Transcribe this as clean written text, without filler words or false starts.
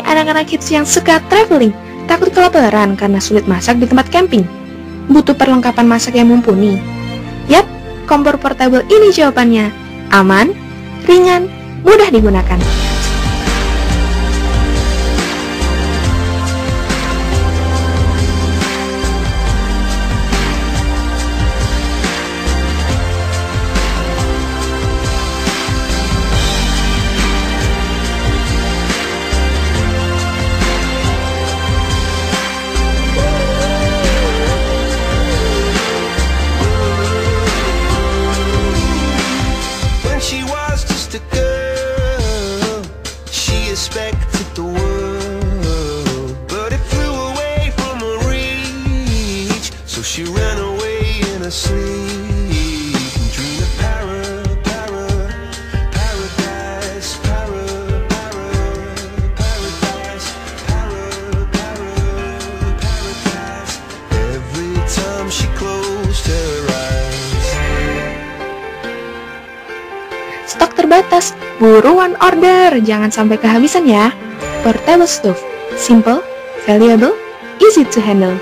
anak-anak hits yang suka traveling? Takut kelaparan karena sulit masak di tempat camping? Butuh perlengkapan masak yang mumpuni? Yap, kompor portable ini jawabannya. Aman, ringan, mudah digunakan. Expected the world, but it flew away from her reach. So she ran away in her sleep and dreamed of paradise, paradise. Every time she closed her eyes. Stok terbatas, buruan order, jangan sampai kehabisan ya. Portable stove, simple, valuable, easy to handle.